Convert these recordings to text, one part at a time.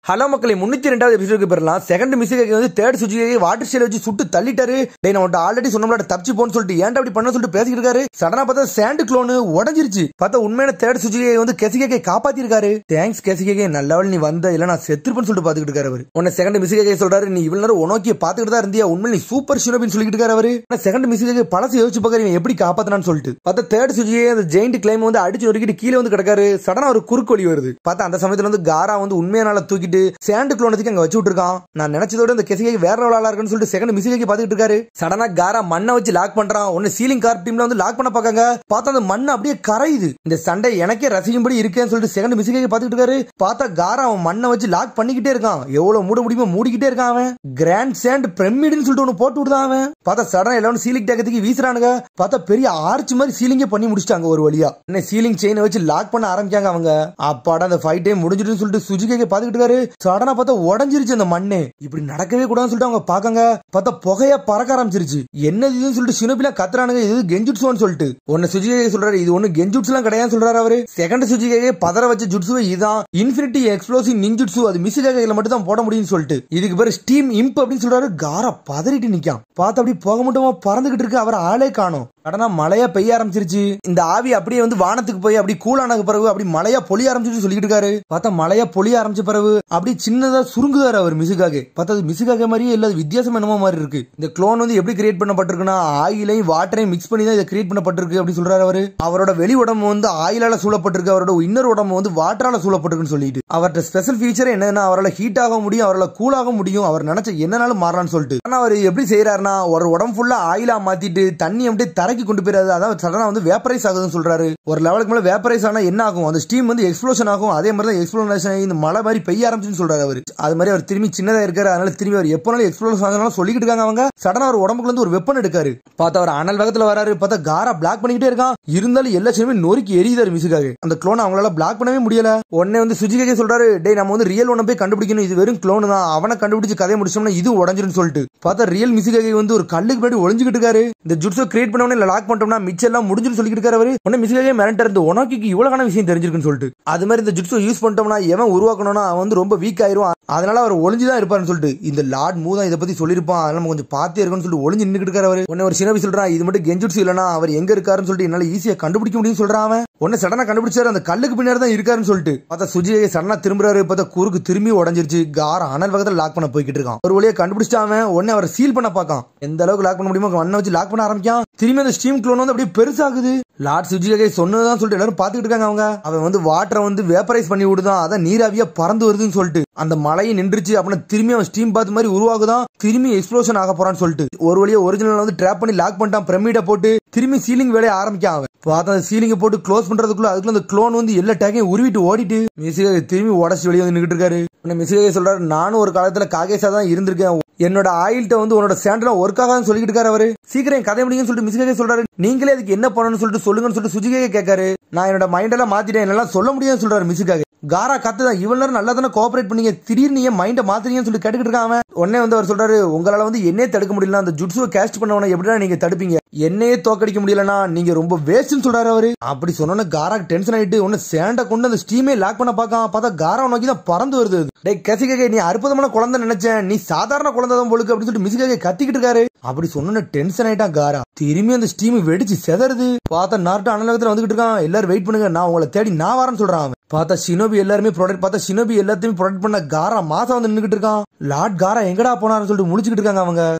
Hello மக்களே 302வது எபிசோடுக்கு பெறலாம். செகண்ட் மிஸ்டேக் வந்து தேர்ட் சுஜிகை வாட்டர் ஷேல் வச்சு சுட்டு தள்ளிட்டாரு. டேய் நான் ஆல்ரெடி சொன்னோம்ல தப்பிச்சு போன்னு சொல்லிட்டு ஏன்டா அப்படி பண்ண சொல்லிட்டு பேசிட்டு இருக்காரு. சடனா பார்த்தா சாண்ட் க்ளோன் உடைஞ்சிருச்சு. பார்த்தா உண்மையான தேர்ட் சுஜிகை வந்து கெசிகை காப்பாத்தி இருக்காரு. தேங்க்ஸ் கெசிகை, நல்லவள் நீ வந்த, இல்ல நான் செத்துருப்பேன்னு சொல்லிட்டு பாத்துக்கிட்டு இருக்காரு அவரு. உன்ன செகண்ட் மிஸ்டேக் சொல்றாரு, நீ இவ்வளவு நேரம் உனக்கே பாத்துக்கிட்டு தான் இருந்தியா, உண்மை நீ சூப்பர் ஷினோபின்னு சொல்லிட்டு இருக்காரு அவரு. செகண்ட் மிஸ்டேக் பழசு யோசிச்சு பாக்குறீங்க எப்படி காப்பாத்தினான்னு சொல்லிட்டு. பார்த்தா தேர்ட் சுஜிகை அந்த ஜெயிண்ட் கிளைம் வந்து அடிச்சு நொறுக்கிட்டு கீழே வந்து கிடக்காரு. சடனா ஒரு குறுக்கு வழி வருது. பார்த்தா அந்த சமயத்துல வந்து காரா வந்து உண்மையான தூக்கிட்டு சாண்ட் க்ளோன் அங்க வச்சு விட்டுருக்கான். நான் நினைச்சதோட இந்த கெசிகை வேற லெவலா இருக்குன்னு சொல்லிட்டு செகண்ட் மிஸ்டேக் பாத்துக்கிட்டு இருக்காரு. சடனா காரா மண்ணை வச்சு லாக் பண்றான். ஒன்னு சீலிங் கார்ப் டீம்ல வந்து லாக் பண்ண பாக்காங்க. பார்த்தா அந்த மண்ணு அப்படியே கரையுது. இந்த சண்டை எனக்கே ரசிக்கும்படி இருக்கேன்னு சொல்லிட்டு செகண்ட் மிஸ்டேக் பாத்துக்கிட்டு இருக்காரு. பார்த்தா காரா அவன் மண்ணை வச்சு லாக் பண்ணிக்கிட்டே இருக்கான். எவ்வளவு மூட முடியுமோ மூடிக்கிட்டே இருக்கான் அவன். கிராண்ட் சாண்ட் பிரமிட்னு சொல்லிட்டு ஒன்னு போட்டு விடுதான் அவன். பார்த்தா சடனா எல்லாரும் சீலிங் டேக்கத்துக்கு வீசுறானுங்க. பார்த்தா பெரிய ஆர்ச் மாதிரி சீலிங்கே பண்ணி முடிச்சிட்டாங்க ஒரு வழியா. என்ன சீலிங் செயினை வச்சு லாக் பண்ண ஆரம்பிச்சாங்க அவங்க. அப்பாடா அந்த ஃபைட் டைம் முடிஞ்சிட்டுன்னு சொல்லிட்டு சுஜிகை பாத்துக்கிட்டு இருக்காரு. சடனா பார்த்தா உடஞ்சிருச்சு அந்த மண்ணு. இப்படி நடக்கவே கூடாதுன்னு சொல்லிட்டு அவங்க பாக்காங்க. பார்த்தா புகையா பறக்க ஆரம்பிச்சிருச்சு. என்னது இதுன்னு சொல்லிட்டு ஷினோபில கத்துறானுங்க, இது கெஞ்சுட்சுன்னு சொல்லிட்டு. ஒன்னு சுஜிகை சொல்றாரு, இது ஒண்ணு கெஞ்சுட்சு எல்லாம் கிடையாதுன்னு சொல்றாரு அவரு. செகண்ட் சுஜிகை பதற வச்ச ஜுட்சுவை இதான் இன்ஃபினிட்டி எக்ஸ்ப்ளோசிவ் நிஞ்சுட்சு, அது மிஸ்ஸிகைல மட்டும் தான் போட முடியும்னு சொல்லிட்டு இதுக்கு பேரு ஸ்டீம் இம்ப் அப்படின்னு சொல்றாரு. காரா பதறிட்டு நிக்கான். பார்த்தா அப்படி போக மட்டுமா பறந்துகிட்டு இருக்கு. அவர் ஆளே காணோம். கடனா மழையா பெய்ய ஆரம்பிச்சிருச்சு. இந்த ஆவி அப்படியே வந்து வானத்துக்கு போய் அப்படி கூலானது பிறகு அப்படி மழையா பொழிய ஆரம்பிச்சு சொல்லிட்டு இருக்காரு. பார்த்தா மழையா பொழிய ஆரம்பிச்ச பிறகு அப்படி சின்னதா சுருங்குதாரு அவர் மிசுகாக. பார்த்தா மிசுகாக மாதிரியே இல்ல, வித்தியாசம் என்னமோ மாதிரி இருக்கு. இந்த க்ளோன் வந்து எப்படி கிரியேட் பண்ணப்பட்டிருக்குன்னா ஆயிலையும் வாட்டரையும் மிக்ஸ் பண்ணி தான் இதை கிரியேட் பண்ணப்பட்டிருக்கு அப்படின்னு சொல்றாரு அவரு. அவரோட வெளி உடம்பு வந்து ஆயிலால சூழப்பட்டிருக்கு, அவரோட இன்னர் உடம்பு வந்து வாட்டரால சூழப்பட்டிருக்குன்னு சொல்லிட்டு. அவரோட ஸ்பெஷல் ஃபீச்சர் என்னன்னா அவரால் ஹீட் ஆக முடியும், அவரால் கூலாக முடியும், அவர் நினைச்ச என்னனாலும் மாறலாம்னு சொல்லிட்டு. ஆனா அவர் எப்படி செய்யறாருன்னா ஒரு உடம்பு ஃபுல்லா ஆயிலா மாத்திட்டு தண்ணி அப்படியே தரைக்கு கொண்டு போயிடாது. அதாவது சடனா வந்து வேப்பரைஸ் ஆகுதுன்னு சொல்றாரு. ஒரு லெவலுக்கு மேல வேப்பரைஸ் ஆனா என்ன ஆகும், அந்த ஸ்டீம் வந்து எக்ஸ்ப்ளோஷன் ஆகும். அதே மாதிரி தான் எக்ஸ்ப்ளோஷன் இந்த மழை மாதிரி பெய்ய ஆரம்பிச்சுன்னு சொல்றாரு அவரு. அது மாதிரி அவர் திரும்பி சின்னதா இருக்காரு. அதனால திரும்பி அவர் எப்போனாலும் எக்ஸ்ப்ளோஷன் ஆனாலும் சொல்லிக்கிட்டு இருக்காங்க அவங்க. சடனா அவர் உடம்புல இருந்து ஒரு வெப்பன் எடுக்காரு. பார்த்தா அவர் அனல் வேகத்துல வராரு. பார்த்தா காரா பிளாக் பண்ணிக்கிட்டே இருக்கான். இருந்தாலும் எல்லா சீனுமே நொறுக்கி எரியுதாரு மிசுகாக. அந்த க்ளோன் அவங்களால பிளாக் பண்ணவே முடியல. உடனே வந்து சுஜிகை சொல்றாரு, டேய் நம்ம வந்து ரியல் ஒன்ன போய் கண்டுபிடிக்கணும், இது வெறும் க்ளோன் தான், அவனை கண்டுபிடிச்சு கதையை முடிச்சோம்னா இது உடஞ்சிருன்னு சொல்லிட்டு. பார்த்தா ரியல் மிசுகாக வந்து ஒரு கல்லுக்கு பின்னாடி ஒளிஞ்சுக்கிட்டு இருக்காரு. இந்த ஜுட்ஸோ கிரியேட் பண்ணவனே லாக் பண்ணிட்டோம்னா மிச்சம் எல்லாம் முடிஞ்சுன்னு சொல்லிட்டு இருக்காரு அவரு. உடனே மிசுகாக மிரண்டா இருந்து உனக்கு இவ்வளவு விஷயம் தெரிஞ்சிருக்குன்னு சொல்லிட்டு. அது மாதிரி இந்த ஜுட்ஸோ யூஸ் பண்ணிட்டோம்னா எவன் உருவாக்கணும்னா அவன் வந்து ரொம்ப வீக் ஆயிருவான், அதனால அவர் ஒளிஞ்சுதான் இருப்பாருன்னு சொல்லிட்டு. இந்த லார்ட் மூதான் இதை பத்தி சொல்லிருப்பான், அதனால கொஞ்சம் பாத்தே இருக்குன்னு சொல்லிட்டு ஒளிஞ்சு நின்னுட்டு இருக்காரு அவரு. உடனே ஒரு சினோபி சொல்றான், இது மட்டும் கெஞ்சுட்சு இல்லனா அவர் எங்க இருக்காருன்னு சொல்லிட்டு என்னால ஈஸியா கண்டுபிடிக்க முடியும்னு சொல்றான் அவன். உடனே சடனா கண்டுபிடிச்சாரு, அந்த கல்லுக்கு பின்னாடி தான் இருக்காருன்னு சொல்லிட்டு. பார்த்தா சுஜிகை சடனா திரும்புறாரு. பார்த்தா குறுக்கு திரும்பி உடஞ்சிருச்சு. காரா அனல் வேகத்துல லாக் பண்ண போய்கிட்டு இருக்கான். ஒரு வழியா கண்டுபிடிச்சான். உடனே அவர் சீல் பண்ண பாக்கான். எந்த அளவுக்கு லாக் பண்ண முடியுமோ மண்ணை வச்சு லாக் பண்ண ஆரம்பிக்கான். திரும்பி அந்த ஸ்டீம் க்ளோன் வந்து அப்படியே பெருசாகுது. லார்ட் சுஜிகை சொன்னதான் சொல்லிட்டு எல்லாரும் பாத்துக்கிட்டு இருக்காங்க அவங்க. அவன் வந்து வாட்டரை வந்து வேப்பரைஸ் பண்ணி விடுதான், அதான் நீராவியா பறந்து வருதுன்னு சொல்லிட்டு. அந்த மழையை நின்றுச்சு அப்படின்னு திரும்பி அவன் ஸ்டீம் பாத் மாதிரி உருவாகுதான், திரும்பி எக்ஸ்ப்ளோஷன் ஆக போறான்னு சொல்லிட்டு. ஒரு வழியா ஒரிஜினல் வந்து ட்ராப் பண்ணி லாக் பண்ணிட்டான். பிரமிட போட்டு திரும்பி சீலிங் வேலையை ஆரம்பிக்கான் அவன். பார்த்தா அந்த சீலிங்கை போட்டு க்ளோஸ் பண்றதுக்குள்ள அதுக்குள்ள அந்த க்ளோன் வந்து எல்லா டேக்கையும் உருவிட்டு ஓடிட்டு மிசுகாக திரும்பி உடச்சு வெளியே வந்து நின்றுட்டு இருக்காரு. மிசுகாக சொல்றாரு, நானும் ஒரு காலத்துல காகேசா தான் இருந்திருக்கேன், என்னோட ஆயில்ட்ட வந்து உன்னோட ஸ்டாண்ட்லாம் ஒர்க் ஆகாதுன்னு சொல்லிட்டு இருக்காரு அவரு. சீக்கிரம் கதை முடியும்னு சொல்லிட்டு மிசுகாக சொல்றாரு. நீங்களே அதுக்கு என்ன பண்ணணும்னு சொல்லிட்டு சொல்லுங்கன்னு சொல்லிட்டு சுஜிகை கேட்காரு. நான் என்னோட மைண்ட் எல்லாம் மாத்திட்டேன், என்னால சொல்ல முடியும்னு சொல்றாரு மிசுகாக. காரா கத்துதான், இவ்வளவு நேரம் நல்லா தானே கோஆபரேட் பண்ணீங்க, திடீர்னு நீங்க மைண்ட மாத்திரீங்கன்னு சொல்லி கேட்டுக்கிட்டு இருக்கான் அவன். உடனே வந்து அவர் சொல்றாரு, உங்களால வந்து என்னையே தடுக்க முடியல, அந்த ஜுட்ஸுவை கேஸ்ட் பண்ணவன எப்படின்னா நீங்க தடுப்பீங்க, என்னையே தோக்கடிக்க முடியலன்னா நீங்க ரொம்ப வேஸ்ட்னு சொல்றாரு அவரு. அப்படி சொன்னோன்னு காரா டென்ஷன் ஆயிட்டு ஒன்னு சேண்ட கொண்டு அந்த ஸ்டீமே லாக் பண்ண பாக்கான். பார்த்தா காரா நோக்கி தான் பறந்து வருது. டேய் கசிகை, நீ அற்புதமான குழந்தை நினைச்சேன், நீ சாதாரண குழந்தை தான் போலுக்கு அப்படின்னு சொல்லிட்டு மிசுகாக கத்திக்கிட்டு இருக்காரு. அப்படி சொன்ன டென்ஷன் ஆயிட்டான் காரா. திரும்பி அந்த ஸ்டீம் வெடிச்சு செதறுது. பார்த்தா நார்ட்டு அனலகத்துல வந்துகிட்டு இருக்கான். எல்லாரும் வெயிட் பண்ணுங்க, நான் உங்களை தேடி நான் வரேன்னு சொல்றான் அவன். பார்த்தா ஷினோபி எல்லாருமே ப்ரொடெக்ட், பார்த்தா ஷினோபி எல்லாத்தையும் ப்ரொடெக்ட் பண்ண காரா மாசா வந்து நின்னுகிட்டு இருக்கான். லார்ட் காரா எங்கடா போனாருன்னு சொல்லிட்டு முழிச்சுக்கிட்டு இருக்காங்க அவங்க.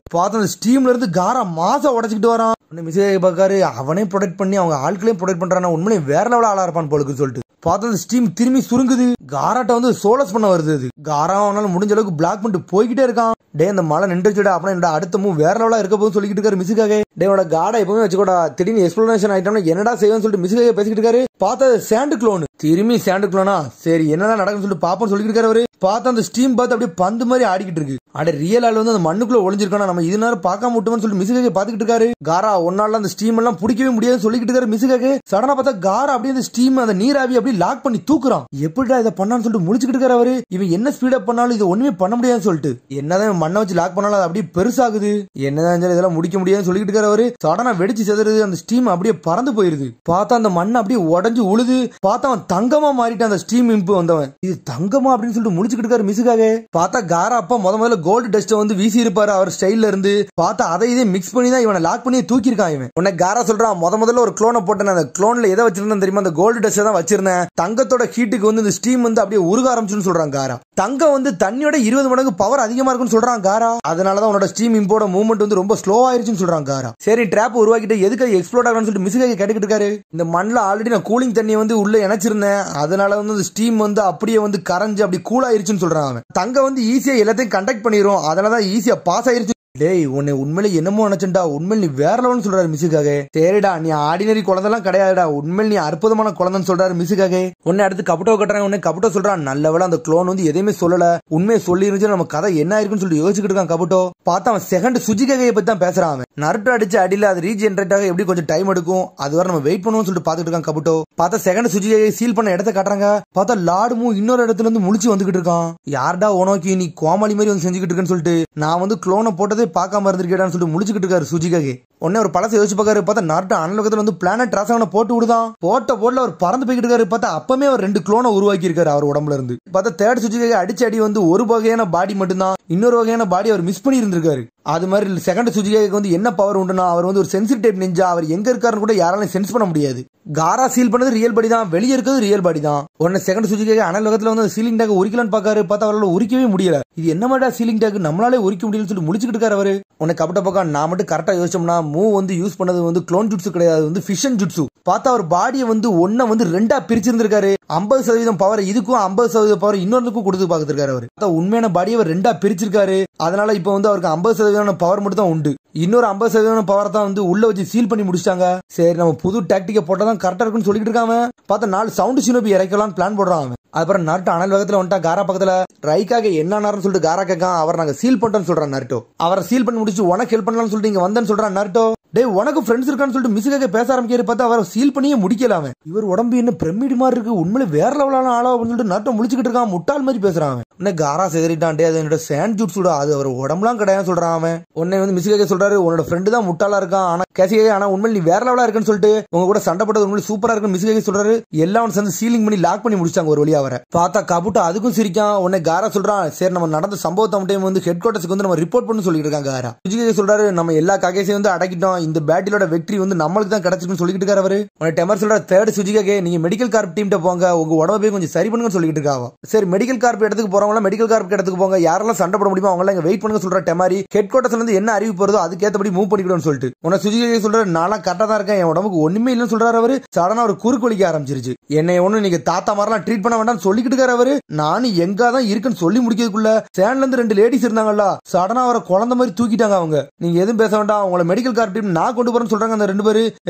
பார்த்தா அந்த ஸ்டீம்ல இருந்து காரா மாசா உடச்சுக்கிட்டு வரான். மிசுகாக பாக்காரு, அவனே ப்ரொடெக்ட் பண்ணி அவங்க ஆட்களையும் ப்ரொடெக்ட் பண்றான், உண்மையிலே வேற லெவல ஆளா இருப்பான் போலுக்கு சொல்லிட்டு. பார்த்தா அந்த ஸ்டீம் திரும்பி சுருங்குது. காராட்ட வந்து சோலஸ் பண்ண வருது. அது காரா அவனால முடிஞ்ச அளவுக்கு பிளாக் பண்ணிட்டு போய்கிட்டே இருக்கான். டே அந்த மழை நின்றுச்சுடா, அப்படின்னா அடுத்த மூவ் வேற லெவலா இருக்க போது சொல்லிட்டு இருக்காரு மிசுகாக. டேயோட காடா எப்பவுமே வச்சுக்கோடா, திடீர்னு எக்ஸ்ப்ளோரேஷன் ஆயிட்டோம்னா என்னடா செய்வேன்னு சொல்லிட்டு மிசுகாக பேசிக்கிட்டு இருக்காரு. பார்த்தா சாண்ட் க்ளோன் திரும்பி சாண்ட் க்ளோனா, சரி என்னதான் நடக்குன்னு சொல்லிட்டு பாப்போம்னு சொல்லிட்டு இருக்காரு அவரு. பார்த்தா அந்த ஸ்டீம் பார்த்து அப்படியே பந்து மாதிரி ஆடிக்கிட்டு இருக்கு. அட ரியல் ஆள் வந்து அந்த மண்ணுக்குள்ள ஒளிஞ்சிருக்கானா, நம்ம இது நேரம் பார்க்காம விட்டோம்னு சொல்லிட்டு மிசுகாக பாத்துக்கிட்டு இருக்காரு. காரா ஒன்னால அந்த ஸ்டீம் எல்லாம் பிடிக்கவே முடியாதுன்னு சொல்லிக்கிட்டு இருக்காரு மிசுகாக. சடனா பார்த்தா காரா அப்படியே அந்த ஸ்டீம் அந்த நீராவி அப்படியே லாக் பண்ணி தூக்குறான். எப்படிடா இதை பண்ணான்னு சொல்லிட்டு முடிச்சுக்கிட்டு இருக்காரு அவரு. இவன் என்ன ஸ்பீட் அப் பண்ணாலும் இது ஒண்ணுமே பண்ண முடியாதுன்னு சொல்லிட்டு. என்னதான் மண்ணை வச்சு லாக் பண்ணாலும் அது அப்படியே பெருசாகுது. என்னதான் இதெல்லாம் முடிக்க முடியாதுன்னு சொல்லிட்டு இருக்காரு அவரு. சடனா வெடிச்சு செதறுது. அந்த ஸ்டீம் அப்படியே பறந்து போயிருது. பார்த்தா அந்த மண்ணை அப்படியே உடஞ்சு உழுது. பார்த்தா அவன் அவன் தங்கமா மாறிட்டான் அந்த ஸ்டீம் இம்பு வந்தவன். இது தங்கமா அப்படின்னு சொல்லிட்டு முடிச்சுக்கிட்டு இருக்காரு மிசுகாக. பார்த்தா காரா அப்பா முதல்ல கோல்டு டஸ்ட் வந்து வீசி இருப்பாரு அவர் ஸ்டைல்ல இருந்து. பார்த்தா அதை இதே மிக்ஸ் பண்ணி தான் இவனை லாக் பண்ணி தூக்கி இருக்கான் இவன். உன்னை காரா சொல்றான் முதல்ல ஒரு க்ளோனை போட்டேன். அந்த க்ளோன்ல எதை வச்சிருந்தேன் தெரியுமா? அந்த கோல்டு டஸ்ட் தான் வச்சிருந்தேன். தங்கத்தோட ஹீட்டுக்கு வந்து இந்த ஸ்டீம் வந்து அப்படியே உருக ஆரம்பிச்சுன்னு சொல்றான் காரா. தங்கம் வந்து தண்ணியோட 20 மடங்கு பவர் அதிகமா இருக்குன்னு சொல்றான் காரா. அதனாலதான் உன்னோட ஸ்டீம் இம்போட மூவ்மெண்ட் வந்து ரொம்ப ஸ்லோ ஆயிருச்சுன்னு சொல்றான் காரா. சரி ட்ராப் உருவாக்கிட்டு எதுக்கு எக்ஸ்ப்ளோர் ஆகணும்னு சொல்லிட்டு மிசுகாக கேட்டுக்கிட்டு இருக்காரு. இந்த மண்ணில் ஆல்ரெடி நான் கூலிங் தண்ணியை வந்து உள்ள இணைச்சிருந்தேன். அதனால வந்து ஸ்டீம் வந்து அப்படியே வந்து கரைஞ்சு அப்படி கூல் ஆயிருச்சுன்னு சொல்றான். தங்க வந்து ஈஸியா எல்லாத்தையும் கண்டக்ட் பண்ணிரும். அதனாலதான் ஈஸியா பாஸ் ஆயிருச்சு. டேய் உன்னை உண்மையில என்னமோ நினைச்சுட்டா, உண்மையில நீ வேற லெவல்னு சொல்றாரு மிசுகாக. சரிடா நீ ஆர்டினரி குழந்தைலாம் கிடையாதுடா, உண்மையில நீ அற்புதமான குழந்தைன்னு சொல்றாரு மிசுகாக. உன்னை அடுத்து கபட்டோ கட்டுறாங்க. உன்னை கபட்டோ சொல்றான் நல்ல வேளை அந்த க்ளோன் வந்து எதையுமே சொல்லல, உண்மையை சொல்லி இருந்துச்சு நம்ம கதை என்ன ஆயிருக்குன்னு சொல்லிட்டு யோசிச்சுட்டு இருக்கான் கபட்டோ. பார்த்தா அவன் செகண்ட் சுஜிகாகையை பத்தி தான் பேசுறான். அவன் நருட்டோ அடிச்சு அடியில அது ரீஜெனரேட் ஆக எப்படி கொஞ்சம் டைம் எடுக்கும், அது வரை நம்ம வெயிட் பண்ணுவோம்னு சொல்லிட்டு பாத்துட்டு இருக்கான் கபட்டோ. பார்த்தா செகண்ட் சுஜிகாகை சீல் பண்ண இடத்த காட்டுறாங்க. பார்த்தா லாடுமும் இன்னொரு இடத்துல இருந்து முழிச்சு வந்துகிட்டு இருக்கான். யார்டா உனக்கு நீ கோமாளி மாதிரி வந்து செஞ்சுக்கிட்டு இருக்குன்னு சொல்லிட்டு நான் வந்து க்ளோனை போட்டதே பார்க்காம இருந்திருக்கேன் சொல்லிட்டு முடிச்சுக்கிட்டு இருக்காரு சுஜிகாகே. உடனே ஒரு பழசை யோசிச்சு பார்க்காரு. பார்த்தா நாட்டு அனலோகத்துல வந்து பிளானட் ராசாவனை போட்டு விடுதான். போட்ட அவர் பறந்து போய்கிட்டு இருக்காரு. பார்த்தா அப்பமே அவர் 2 க்ளோனை உருவாக்கி இருக்காரு அவர் உடம்புல இருந்து. பார்த்தா தேர்ட் சுஜிகாகே அடிச்சு அடி வந்து ஒரு வகையான பாடி மட்டும்தான், இன்னொரு வகையான பாடி அவர் மிஸ் பண்ணி இருந்திருக்காரு. அது மாதிரி செகண்ட் சுஜிகாகேக்கு வந்து என்ன பவர் உண்டுனா அவர் வந்து ஒரு சென்சிட்டிவ் டைப் நிஞ்சா. அவர் எங்க இருக்காருன்னு கூட யாராலையும் சென்ஸ் பண்ண முடியாது. காரா சீல் பண்ணது ரியல் பாடி தான், வெளியே இருக்கிறது ரியல் பாடி தான். உடனே செகண்ட் சுஜிகாகே அனலோகத்துல வந்து சீலிங் டேக் உரிக்கலான்னு பாக்காரு. பார்த்தா அவரால் உரிக்கவே முடியல. இது என்ன மாதிரி சீலிங் டேக் நம்மளாலே உரிக்க முடியலன்னு சொல்லி முடிச்சுக்கிட்டு இருக்காரு அவரு. உனக்கு கபட்ட பக்கம் நான் மட்டும் கரெக்டா யோசிச்சோம்னா மூவ் வந்து யூஸ் பண்ணது வந்து க்ளோன் ஜுட்சு கிடையாது, வந்து ஃபிஷன் ஜுட்சு. பார்த்தா அவர் பாடியை வந்து ஒன்ன வந்து 2ஆ பிரிச்சிருந்திருக்காரு. 50% பவர் இதுக்கும் 50% பவர் இன்னொருக்கும் கொடுத்து பாத்துருக்காரு அவரு. உண்மையான பாடியை அவர் 2ஆ பிரிச்சிருக்காரு. அதனால இப்ப வந்து அவருக்கு 50% பவர் மட்டும் தான் உண்டு. இன்னொரு 50% பவர் தான் வந்து உள்ள வச்சு சீல் பண்ணி முடிச்சிட்டாங்க. சரி நம்ம புது டாக்டிக்க போட்டதான் கரெக்டா இருக்குன்னு சொல்லிட்டு இருக்காம. பார்த்தா 4 சவுண்ட் சினோபி இறக்கலாம்னு பிளான் போடுறான். அப்புறம் நருட்டோ அனல் வேகத்துல வந்துட்டா காரா பக்கத்துல. ரைக்காக என்ன சொல்லிட்டு காரா கேட்கான். அவர் நாங்க சீல் பண்ணிட்டோம்னு சொல்றான் நருட்டோ. அவரை சீல் பண்ணி முடிச்சு உனக்கு ஹெல்ப் பண்ணலாம்னு சொல்லிட்டு இங்க வந்தேன்னு சொல்றான் நருட்டோ. டேய் உனக்கு ஃப்ரெண்ட்ஸ் இருக்கான்னு சொல்லிட்டு மிசுகாக பேச ஆரம்பிக்காரு. பார்த்தா அவரை சீல் பண்ணியே முடிக்கலாம. இவர் உடம்பு என்ன பிரமிடு மாதிரி இருக்கு, உண்மையில வேற லெவலான ஆளா அப்படின்னு சொல்லிட்டு நருட்டோ முழிச்சுக்கிட்டு இருக்கான். முட்டாள் மாதிரி பேசுறான். உன்னை காரா செதறிட்டான். டே அது என்னோட சேண்ட் ஜூட்ஸோட, அது அவர் உடம்புலாம் கிடையாது சொல்றான் அவன். உன்னை வந்து மிசுகாக சொல்றாரு உன்னோட ஃப்ரெண்டு தான் முட்டாளா இருக்கான், ஆனா கேசிகாக ஆனா உண்மையில நீ வேற லெவலா இருக்குன்னு சொல்லிட்டு உங்க கூட சண்டை போட்டது உண்மையில சூப்பரா இருக்குன்னு மிசுகாக சொல்றாரு. எல்லாம் சேர்ந்து சீலிங் பண்ணி லாக் பண்ணி முடிச்சாங்க ஒரு வழியா அவரை. பார்த்தா கபுட்டோ அதுக்கும் சிரிக்கான். உன்னை காரா சொல்றான் சரி நம்ம நடந்த சம்பவத்தை டைம் வந்து ஹெட் குவார்டர்ஸ்க்கு வந்து நம்ம ரிப்போர்ட் பண்ணு சொல்லிட்டு இருக்காங்க காரா. மிசுகாக சொல்றாரு நம்ம எல்லா காகேசையும் வந்து அடக்கிட்டோம், இந்த பேட்டிலோட வெற்றி வந்து நம்மளுக்கு தான் கிடைச்சிருக்குன்னு சொல்லிட்டு இருக்காரு அவரு. உன்னை டெமர் சொல்ற தேர்ட் சுஜிகாகே நீங்க மெடிக்கல் கார்ப் டீம்ட்ட போங்க, உங்க உடம்பை கொஞ்சம் சரி பண்ணுங்கன்னு சொல்லிட்டு இருக்காவா. சரி மெடிக்கல் கார்ப் இடத்துக்கு போறவங்க மெடிக்கல் கார்ப் இடத்துக்கு போங்க, யாரெல்லாம் சண்டை போட முடியுமோ அவங்க எல்லாம் வெயிட் பண்ணுங்க சொல்ற டெமாரி. ஹெட் குவார்டர்ஸ்ல இருந்து என்ன அறிவு போறதோ அதுக்கேற்றபடி மூவ் பண்ணிக்கணும்னு சொல்லிட்டு உன்னை சுஜிகாகே சொல்றாரு நானா கரெக்டா தான் இருக்கேன், என் உடம்புக்கு ஒண்ணுமே இல்லைன்னு சொல்றாரு அவரு. சடனா ஒரு குறுக்கு வலிக்க ஆரம்பிச்சிருச்சு. என்னை ஒண்ணு நீங்க தாத்தா மாதிரிலாம் ட்ரீட் பண்ண வேண்டாம்னு சொல்லிக்கிட்டு இருக்காரு அவரு. நானும் எங்க தான் இருக்குன்னு சொல்லி முடிக்கிறதுக்குள்ள சேன்ல இருந்து 2 லேடிஸ் இருந்தாங்கல்ல, சடனா அவரை குழந்தை மாதிரி தூக்கிட்டாங்க அவங்க. நீங்க எதுவும் பேச வேண்டாம், உங்களை மெடிக்கல் கார்ப் டீம் நான் கொண்டு போறேன்னு சொல்றாங்க அந்த 2 பேரு.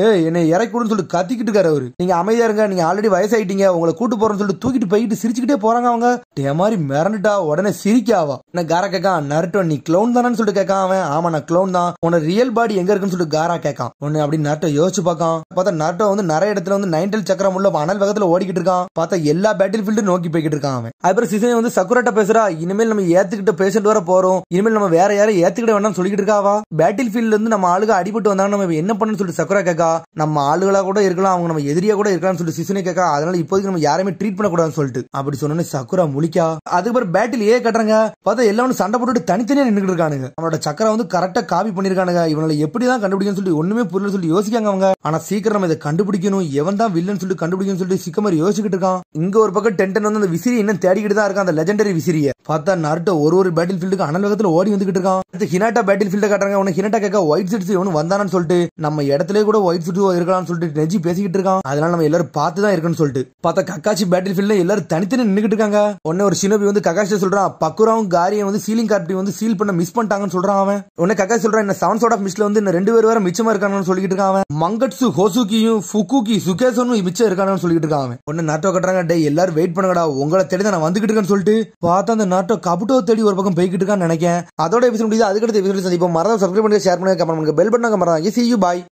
என்னை இறக்கூடுன்னு சொல்லிட்டு கத்திக்கிட்டு இருக்காரு அவரு. நீங்க அமைதியா இருங்க, நீங்க ஆல்ரெடி வயசாயிட்டீங்க, உங்களை கூட்டு போறேன்னு சொல்லிட்டு தூக்கிட்டு போயிட்டு சிரிச்சுக்கிட்டே போறாங்க அவங்க. மாதிரி மிரண்டுட்டா உடனே சிரிக்காவா. நான் காரா கேட்கான் நருட்டோ நீ க்ளோன் தானு சொல்லிட்டு கேட்கான் அவன். ஆமா நான் க்ளோன் தான், உன்னோட ரியல் பாடி எங்க இருக்குன்னு சொல்லிட்டு காரா கேட்கான். உன்னை அப்படி நருட்டோ யோசிச்சு பார்க்கான். பார்த்தா நருட்டோ வந்து நிறைய இடத்துல வந்து 9 சக்கரம் உள்ள அனல் வேகத்துல ஓடிக்கிட்டு இருக்கான். பார்த்தா எல்லா பேட்டில் ஃபீல்டு நோக்கி போய்கிட்டு இருக்கான் அவன். அப்புறம் சிசனே வந்து சக்குராட்ட பேசுறா, இனிமேல் நம்ம ஏத்துக்கிட்ட பேஷண்ட் வர போறோம், இனிமேல் நம்ம வேற யாரும் ஏத்துக்கிட வேண்டாம்னு சொல்லிட்டு இருக்காவா. பேட்டில் ஃபீல்ட்ல இருந்து நம்ம ஆளுக அடிபட்டு வந்தாங்க, நம்ம என்ன பண்ணணும்னு சொல்லிட்டு சக்குரா கேட்கா. நம்ம ஆளுகளா கூட இருக்கலாம், அவங்க நம்ம எதிரியா கூட இருக்கலாம்னு சொல்லிட்டு சிசனே கேட்கா. அதனால இப்போதைக்கு நம்ம யாரையுமே ட்ரீட் பண்ண கூடாதுன்னு சொல்லிட்டு அப்படி சொன்னோன்னே சக்குரா முழிக்கா. அதுக்கப்புறம் பேட்டில் கட்டுறாங்க. பார்த்தா எல்லாம் சண்டை போட்டு தனித்தனியா நின்றுட்டு இருக்கானுங்க. அவனோட சக்கரை வந்து கரெக்டா காப்பி பண்ணிருக்கானுங்க. இவனால எப்படிதான் கண்டுபிடிக்கணும்னு சொல்லி ஒண்ணுமே புரியல சொல்லி யோசிக்காங்க அவங்க. ஆனா சீக்கிரம் நம்ம இதை கண்டுபிடிக்கணும், எவன் தான் வில்லன் சொல்லிட்டு கண்டுபிடிக்கணும்னு சொல்லிட்டு சிக்கமாரி யோசிச்சுட்டு இருக்கான். இங்க ஒரு பக்கம் டென்டன் வந்து அந்த விசிறி இன்னும் தேடிக்கிட்டு தான் இருக்கான், அந்த லெஜெண்டரி விசிறிய. பார்த்தா நருட்டோ ஒரு பேட்டில் ஃபீல்டுக்கு அனல் வேகத்துல ஓடி வந்துகிட்டு இருக்கான். அடுத்து ஹினாட்டா பேட்டில் ஃபீல்ட காட்டுறாங்க. உனக்கு ஹினாட்டா கேட்க ஒயிட் செட்ஸ் இவனு வந்தானு சொல்லிட்டு நம்ம இடத்துல கூட ஒயிட் செட் இருக்கலாம்னு சொல்லிட்டு நெஜி பேசிக்கிட்டு இருக்கான். அதனால நம்ம எல்லாரும் பார்த்து தான் இருக்குன்னு சொல்லிட்டு பார்த்தா கக்காச்சி பேட்டில் ஃபீல்ட்ல எல்லாரும் தனித்தனி நின்னுகிட்டு இருக்காங்க. உடனே ஒரு சினோபி வந்து கக்காச்சி சொல்றான் பக்குராவும் காரியும் வந்து சீலிங் கார்பி வந்து சீல் பண்ண மிஸ் பண்ணிட்டாங்கன்னு சொல்றான் அவன். உடனே கக்காச்சி சொல்றான் இந்த 7 சோர்ட் ஆஃப் மிஸ்ல வந்து 2 பேர் வேற மிச்சமா இருக்காங்கன்னு சொல்லிட்டு இருக்கான் அவன். மங்கட்சு ஹோசுகியும் ஃபுகுகி சுகேசனும் மிச்சம் இருக்காங்கன்னு சொல்லிட்டு இருக்கான் அவன். உடனே நாட்டோ கட்டுறாங்க, டே எல்லாரும் வெயிட் பண்ணுங்கடா, உங்களை தேடி தான் நான் வந்துகிட்டு இருக்கேன்னு சொல்லிட்டு பார்த்தா அந்த நாட்டோ கபுட்டோ தேடி ஒரு பக்கம் போய்கிட்டு இருக்கான்னு நினைக்கிறேன். அதோட எபிசோட் முடியுது. அதுக்கடுத்த எபிசோட் சந்திப்போம். மறக்காம சப்ஸ்கிரைப் பண்ணுங்க, ஷேர் பண்ணுங்க, கமெண்ட் பண்ணுங்க, பெல் பட்டனை மறக்காம. See you, bye.